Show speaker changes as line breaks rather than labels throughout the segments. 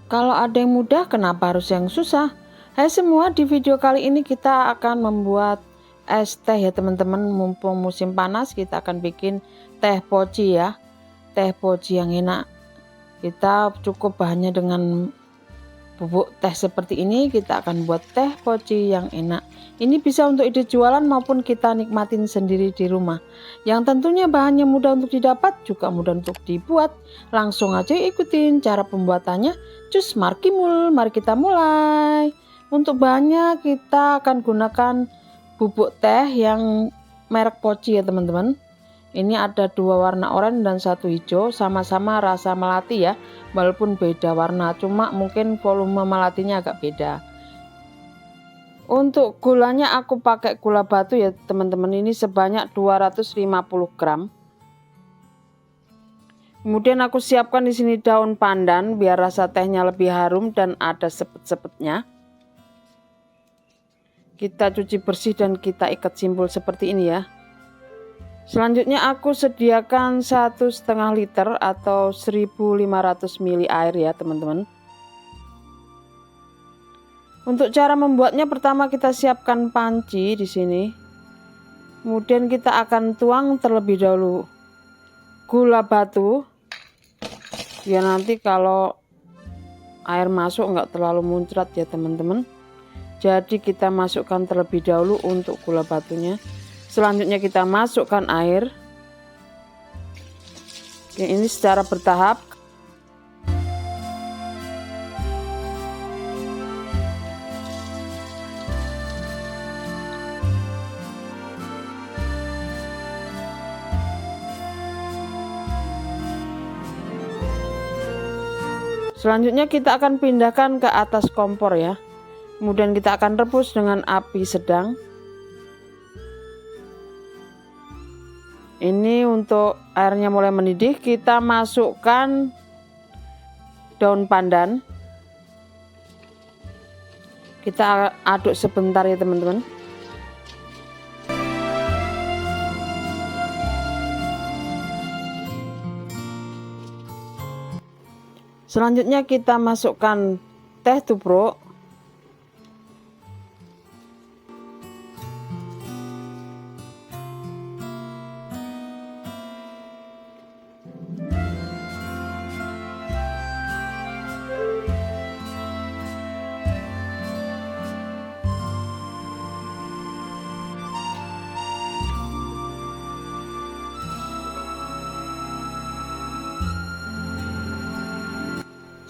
Kalau ada yang mudah, kenapa harus yang susah? Hai semua, di video kali ini kita akan membuat es teh ya teman-teman. Mumpung musim panas, kita akan bikin teh poci ya. Teh poci yang enak. Kita cukup bahannya dengan bubuk teh seperti ini, kita akan buat teh poci yang enak. Ini bisa untuk ide jualan maupun kita nikmatin sendiri di rumah. Yang tentunya bahannya mudah untuk didapat, juga mudah untuk dibuat. Langsung aja ikutin cara pembuatannya. Cus markimul, mari kita mulai. Untuk bahannya kita akan gunakan bubuk teh yang merek poci ya teman-teman. Ini ada 2 warna oranye dan 1 hijau, sama-sama rasa melati ya, walaupun beda warna, cuma mungkin volume melatinya agak beda. Untuk gulanya aku pakai gula batu ya teman-teman, ini sebanyak 250 gram. Kemudian aku siapkan di sini daun pandan biar rasa tehnya lebih harum dan ada sepet-sepetnya. Kita cuci bersih dan kita ikat simpul seperti ini ya. Selanjutnya aku sediakan 1,5 liter atau 1500 ml air ya teman-teman. Untuk cara membuatnya, pertama kita siapkan panci di sini. Kemudian kita akan tuang terlebih dahulu gula batu. Ya nanti kalau air masuk nggak terlalu muncrat ya teman-teman. Jadi kita masukkan terlebih dahulu untuk gula batunya. Selanjutnya kita masukkan air. Oke, ini secara bertahap. Selanjutnya kita akan pindahkan ke atas kompor ya. Kemudian kita akan rebus dengan api sedang. Ini untuk airnya mulai mendidih, kita masukkan daun pandan. Kita aduk sebentar ya teman-teman. Selanjutnya kita masukkan teh tubruk.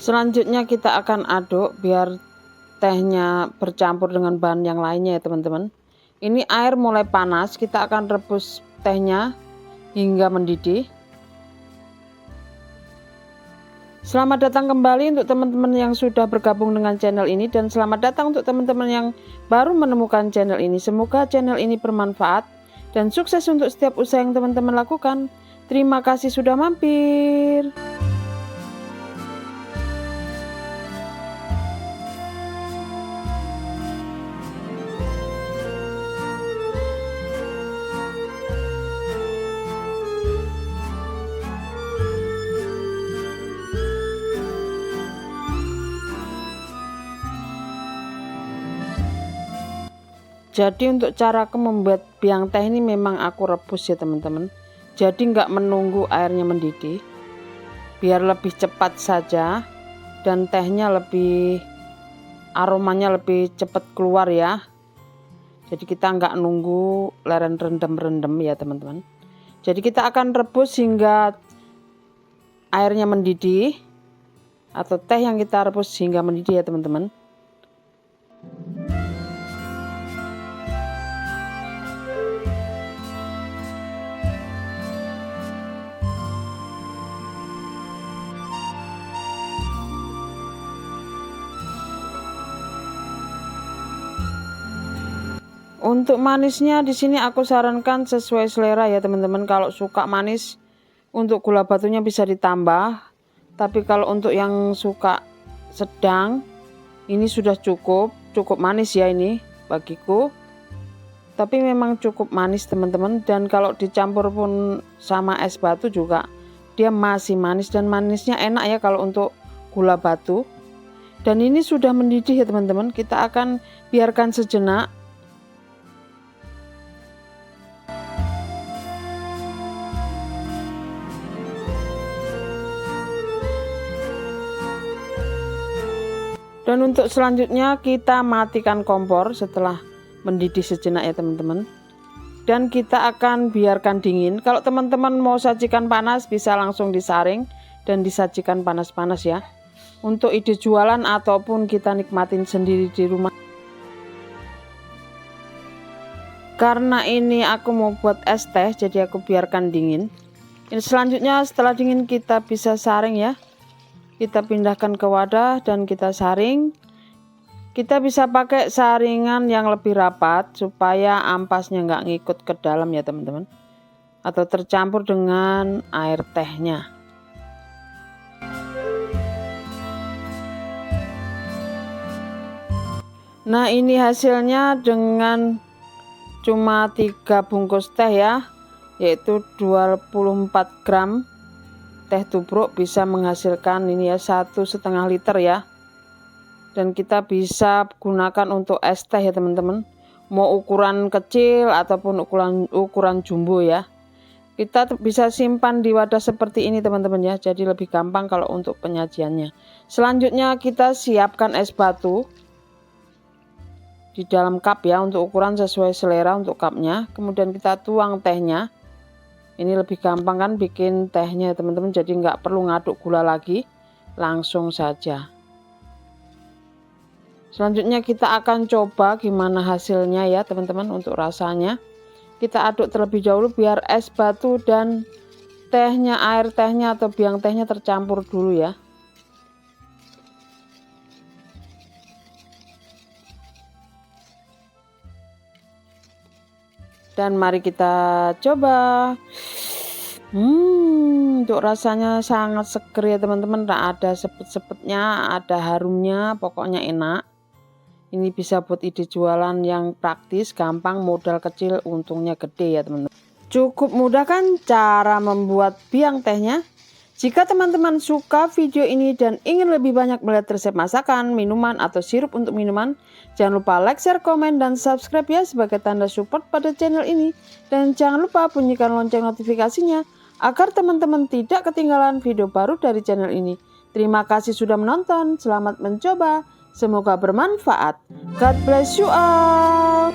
Selanjutnya kita akan aduk biar tehnya bercampur dengan bahan yang lainnya ya teman-teman. Ini air mulai panas, kita akan rebus tehnya hingga mendidih. Selamat datang kembali untuk teman-teman yang sudah bergabung dengan channel ini, dan selamat datang untuk teman-teman yang baru menemukan channel ini. Semoga channel ini bermanfaat dan sukses untuk setiap usaha yang teman-teman lakukan. Terima kasih sudah mampir. Jadi untuk cara aku membuat biang teh ini memang aku rebus ya teman-teman. Jadi nggak menunggu airnya mendidih, biar lebih cepat saja dan tehnya lebih, aromanya lebih cepat keluar ya. Jadi kita nggak nunggu leren rendem ya teman-teman. Jadi kita akan rebus hingga airnya mendidih, atau teh yang kita rebus hingga mendidih ya teman-teman. Untuk manisnya di sini aku sarankan sesuai selera ya teman-teman. Kalau suka manis, untuk gula batunya bisa ditambah. Tapi kalau untuk yang suka sedang, ini sudah cukup manis ya ini bagiku. Tapi memang cukup manis teman-teman. Dan kalau dicampur pun sama es batu juga dia masih manis, dan manisnya enak ya kalau untuk gula batu. Dan ini sudah mendidih ya teman-teman. Kita akan biarkan sejenak. Dan untuk selanjutnya kita matikan kompor setelah mendidih sejenak ya teman-teman. Dan kita akan biarkan dingin. Kalau teman-teman mau sajikan panas bisa langsung disaring dan disajikan panas-panas ya. Untuk ide jualan ataupun kita nikmatin sendiri di rumah. Karena ini aku mau buat es teh jadi aku biarkan dingin. Ini selanjutnya setelah dingin kita bisa saring ya. Kita pindahkan ke wadah dan kita saring. Kita bisa pakai saringan yang lebih rapat supaya ampasnya nggak ngikut ke dalam ya teman-teman. Atau tercampur dengan air tehnya. Nah ini hasilnya dengan cuma 3 bungkus teh ya. Yaitu 24 gram. Teh tubruk bisa menghasilkan ini ya 1,5 liter ya. Dan kita bisa gunakan untuk es teh ya teman-teman. Mau ukuran kecil ataupun ukuran jumbo ya. Kita bisa simpan di wadah seperti ini teman-teman ya. Jadi lebih gampang kalau untuk penyajiannya. Selanjutnya kita siapkan es batu di dalam cup ya untuk ukuran sesuai selera untuk cupnya. Kemudian kita tuang tehnya. Ini lebih gampang kan bikin tehnya teman-teman, jadi nggak perlu ngaduk gula lagi, langsung saja. Selanjutnya kita akan coba gimana hasilnya ya teman-teman untuk rasanya. Kita aduk terlebih dahulu biar es batu dan tehnya, air tehnya atau biang tehnya tercampur dulu ya. Dan mari kita coba. Untuk rasanya sangat seger ya teman-teman. Tidak ada sepet-sepetnya, ada harumnya, pokoknya enak. Ini bisa buat ide jualan yang praktis, gampang, modal kecil, untungnya gede ya teman-teman. Cukup mudah kan cara membuat biang tehnya? Jika teman-teman suka video ini dan ingin lebih banyak melihat resep masakan, minuman, atau sirup untuk minuman, jangan lupa like, share, komen, dan subscribe ya sebagai tanda support pada channel ini. Dan jangan lupa bunyikan lonceng notifikasinya agar teman-teman tidak ketinggalan video baru dari channel ini. Terima kasih sudah menonton, selamat mencoba, semoga bermanfaat. God bless you all.